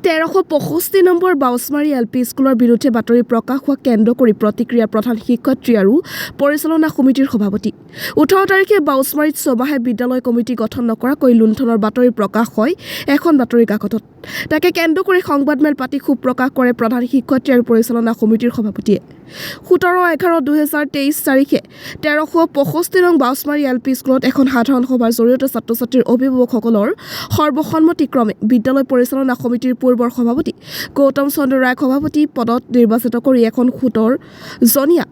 1365 number বাউচমাৰী LP স্কুলৰ বিৰুদ্ধে বাতৰি প্ৰকাশ হোৱা কেন্দ্ৰ কৰি প্ৰতিক্ৰিয়া প্ৰধান শিক্ষয়িত্ৰী আৰু পৰিচালনা সমিতিৰ সভাপতি 18 তাৰিখে বাউচমাৰীত ছমাহে বিদ্যালয় কমিটি গঠন নকৰাকৈ লুণ্ঠনৰ বাতৰি প্ৰকাশ হয় এখন বাতৰি কাকতত তাকে কেন্দ্ৰ কৰি সংবাদমেল পাতি ক্ষোভ প্ৰকাশ কৰে প্ৰধান শিক্ষয়িত্ৰী আৰু পৰিচালনা সমিতিৰ সভাপতিয়ে 17/11/2023 তাৰিখে 1365 নং বাউচমাৰী এলপি স্কুলত এখন সাধাৰণ সভাৰ জৰিয়তে ছাত্ৰ-ছাত্ৰীৰ অভিভাৱকসকলৰ সৰ্বসন্মতিক্ৰমে বিদ্যালয় পৰিচালনা সমিতিৰ পূৰ্বৰ সভাপতি গৌতম চন্দ্ৰ ৰায়ক সভাপতি পদত নিৰ্বাচিত কৰি এখন 17 জনীয়া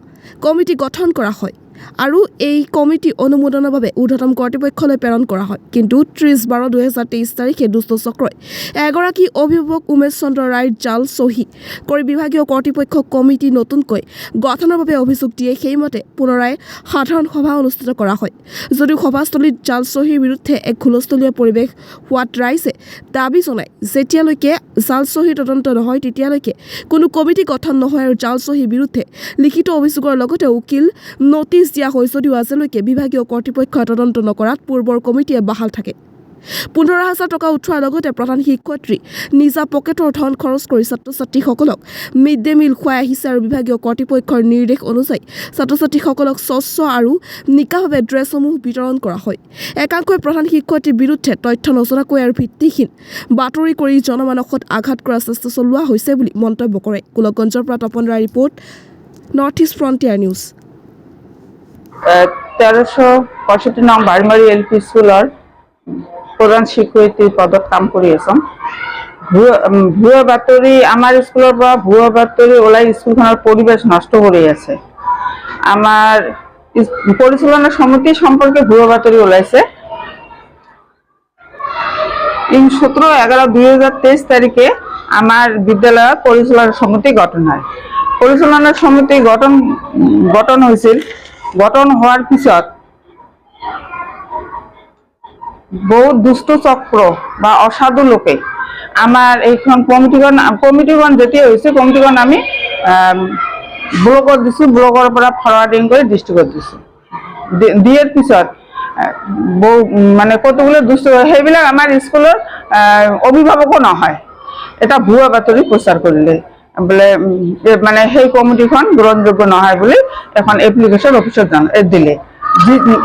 কমিটি গঠন কৰা হয় আৰু এই কমিটি অনুমোদনৰ বাবে ঊৰ্ধ্বতম কৰ্তৃপক্ষলৈ প্ৰেৰণ কৰা হয় কিন্তু 30/12/2023 তাৰিখে দুষ্ট চক্ৰই এগৰাকী অভিভাৱক উমেশ চন্দ্ৰ ৰায়ৰ জাল চহী কৰি বিভাগীয় কৰ্তৃপক্ষক কমিটি নতুনকৈ গঠনৰ বাবে অভিযোগ দিয়ে সেইমতে পুনৰাই সাধাৰণ সভা অনুষ্ঠিত কৰা হয় যদিও সভাস্থলীত জাল চহীৰ বিৰুদ্ধে এক হুলস্থলীয়া পৰিৱেশ হোৱাত ৰাইজে দাবী জনায় যেতিয়ালৈকে জাল চহীৰ তদন্ত নহয় তেতিয়ালৈকে কোনো কমিটি গঠন নহয় আৰু জাল চহীৰ বিৰুদ্ধে লিখিত অভিযোগৰ লগতে উকিল নটিচ দিয়া হয় যদিও আজিলৈকে বিভাগীয় কৰ্তৃপক্ষই তদন্ত নকৰাত পূৰ্বৰ কমিটিয়ে বাহাল থাকে 15,000 টকা উঠোৱাৰ লগতে প্ৰধান শিক্ষয়িত্ৰী নিজা পকেটৰ ধন খৰচ কৰি ছাত্ৰ-ছাত্ৰীসকলক মিড ডে মিল খুৱাই আহিছে আৰু বিভাগীয় কৰ্তৃপক্ষৰ নিৰ্দেশ অনুযায়ী ছাত্ৰ-ছাত্ৰীসকলক স্বচ্ছ আৰু নিকাভাৱে ড্ৰেছসমূহ বিতৰণ কৰা হয় একাংশই প্ৰধান শিক্ষয়িত্ৰীৰ বিৰুদ্ধে তথ্য নজনাকৈ আৰু ভিত্তিহীন বাতৰি কৰি জনমানসত আঘাত কৰাৰ চেষ্টা চলোৱা হৈছে বুলি মন্তব্য কৰে গোলকগঞ্জৰ পৰা Tapan Roy report north east frontier news 1365 নং বাউচমাৰী এলপি স্কুলৰ প্ৰধান শিক্ষয়িত্ৰী পদত কাম কৰি আছো ভুৱা বাতৰি আমাৰ স্কুলৰ পৰা ভুৱা বাতৰি ওলাই স্কুলখনৰ পৰিবেশ নষ্ট কৰি আছে আমাৰ পৰিচালনা সমিতি সম্পৰ্কে ভুৱা বাতৰি ওলাইছে 17/11/2023 তাৰিখে আমাৰ বিদ্যালয়ত পৰিচালনা সমিতি গঠন হয় পৰিচালনা সমিতি গঠন হৈছিল গঠন হোৱাৰ পিছত বহুত দুষ্ট চক্ৰ বা অসাধু লোকে আমাৰ এইখন কমিটিখন যেতিয়া হৈছে কমিটিখন আমি ব্লকত দিছো ব্লকৰ পৰা ফৰৱাৰ্ডিং কৰি ডিষ্ট্ৰিক্টত দিছো দিয়াৰ পিছত মানে কতগুলো দুষ্ট সেইবিলাক আমাৰ স্কুলৰ অভিভাৱকো নহয় এটা ভুৱা বাতৰি প্ৰচাৰ কৰিলে বলে মানে সেই কমিটিখন গ্ৰহণযোগ্য নহয় বুলি এখন এপ্লিকেশন অফিচত দিলে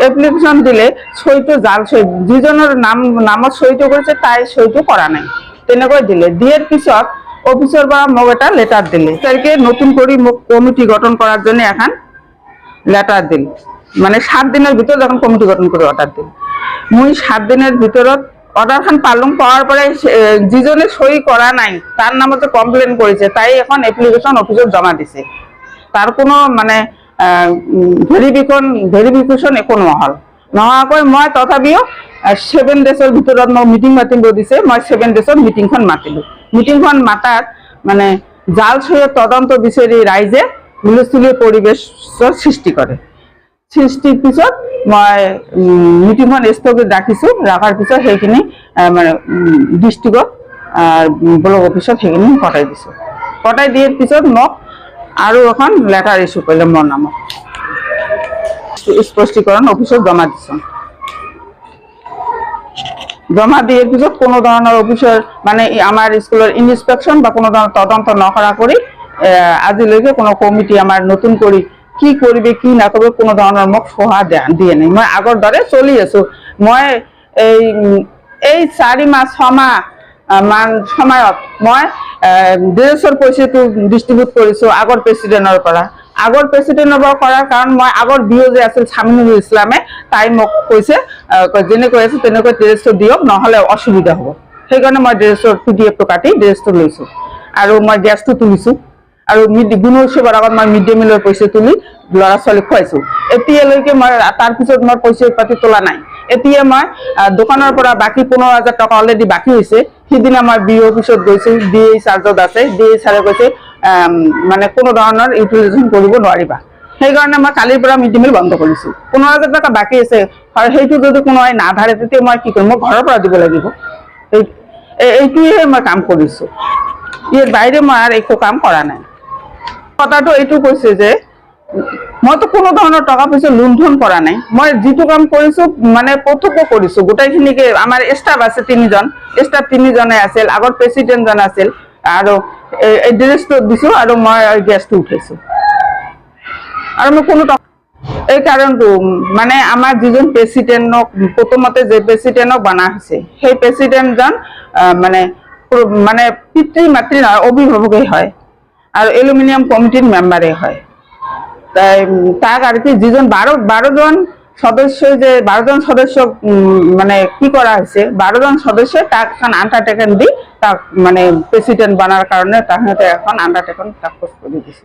এপ্লিকেশন দিলে সইটো জাল সই যিজনৰ নামত সইটো কৰিছে তাই সইটো কৰা নাই তেনেকৈ দিলে দিয়াৰ পিছত অফিচৰ পৰা মোক এটা লেটাৰ দিলে তাইকে নতুন কৰি মোক কমিটি গঠন কৰাৰ জন্য এখন লেটাৰ দিল মানে 7 দিনৰ ভিতৰত এখন কমিটি গঠন কৰি অৰ্ডাৰ দিল মই 7 দিনৰ ভিতৰত অৰ্ডাৰখন পালং পাৱাৰ পৰা যিজনে সই কৰা নাই তাৰ নামতে কমপ্লেইন কৰিছে তাই এখন এপ্লিকেশন অফিচত জমা দিছে তাৰ কোনো মানে ভেৰিফিকেশন একো নহল মই তথাপিও 7 ডেজৰ ভিতৰত মই মিটিং মাতিব দিছে মই 7 ডেজৰ মিটিংখন মাতিলো মিটিংখন মাতাত মানে জাল সহিত তদন্ত বিচাৰি ৰাইজে হুলস্থুলীয়া পৰিবেশৰ সৃষ্টি কৰে সৃষ্টিৰ পিছত মই মিটিংখন স্থগিত ৰাখাৰ পিছত সেইখিনি মানে ডিষ্ট্ৰিক্টত ব্লক অফিচত সেইখিনি পঠাই দিছো পঠাই দিয়াৰ পিছত মোক আৰু এখন লেটাৰ ইস্যু কৰিলে মোৰ নামত স্পষ্টীকৰণ অফিচত জমা দিছো জমা দিয়াৰ পিছত কোনো ধৰণৰ অফিচৰ মানে আমাৰ স্কুলৰ ইনস্পেকশন বা কোনো ধৰণৰ তদন্ত নকৰা কৰি আজিলৈকে কোনো কমিটি আমাৰ নতুন কৰি কি কৰিবে কি নকৰিবে কোনো ধৰণৰ মোক সহায় দিয়ে নাই মই আগৰ দৰে চলি আছো মই এই 4 মাহ 6 মাহ মান সময়ত মই ড্ৰেছৰ পইচাটো ডিস্ট্ৰিবিউট কৰিছো আগৰ প্ৰেসিডেন্টৰ পৰা কৰাৰ কাৰণ মই আগৰ বিও যে আছিল সামিনুল ইছলামে তাই মোক কৈছে যেনেকৈ আছে তেনেকৈ ড্ৰেছটো দিয়ক নহলে অসুবিধা হ'ব সেইকাৰণে মই ড্ৰেছৰ পিডিএফটো কাটি ড্ৰেছটো লৈছো আৰু মই গ্যাসটো তুলিছো আৰু গুণোৎসৱৰ আগত মই মিড ডে মিলৰ পইচা তুলি ল'ৰা ছোৱালী খুৱাইছো এতিয়ালৈকে মই তাৰ পিছত মই পইচা পাতি তোলা নাই এতিয়া মই দোকানৰ পৰা বাকি 15,000 টকা অলৰেডি বাকি হৈছে সিদিনা মই বিও অফিচত গৈছো ডিএ চাৰ্জত আছে ডিএ চাৰে কৈছে মানে কোনো ধৰণৰ ইউটিলাইজেশন কৰিব নোৱাৰিবা সেইকাৰণে মই কালিৰ পৰা মিড ডে মিল বন্ধ কৰিছো 15,000 টকা বাকি আছে আৰু সেইটো যদি কোনোই নাধাৰে তেতিয়া মই কি কৰিম মই ঘৰৰ পৰা দিব লাগিব এইটোৱে মই কাম কৰিছো ইয়াৰ বাহিৰে মই আৰু একো কাম কৰা নাই কথাটো এইটো কৈছে যে মইতো কোনো ধৰণৰ টকা পইচা লুণ্ঠন কৰা নাই। মই যিটো কাম কৰিছো মানে প্ৰত্যক্ষ কৰিছো। গোটেইখিনিকে আমাৰ ষ্টাফ আছে 3জন, ষ্টাফ 3জনে আছিল, আগৰ প্ৰেচিডেণ্টজন আছিল, আৰু এড্ৰেছটো দিছো আৰু মই গেছটো উঠাইছো। আৰু মই কোনো এই কাৰণটো মানে আমাৰ যিজন প্ৰেচিডেণ্টক প্ৰথমতে যে প্ৰেচিডেণ্টক বনা হৈছে, সেই প্ৰেচিডেণ্টজন মানে মানে পিতৃ মাতৃ নহয়, অভিভাৱকেই হয়, আৰু এলুমিনিয়াম কমিটিৰ মেম্বাৰে হয়। তাক আর কি যিজন 12জন সদস্য, যে 12জন সদস্যক মানে কি করা হয়েছে, 12জন সদস্য তাক এখন আন্ডারটেকেন দি তাক মানে প্রেসিডেন্ট বানার কারণে তাহলে এখন আন্ডারটেকেন তাক করে দিয়েছে।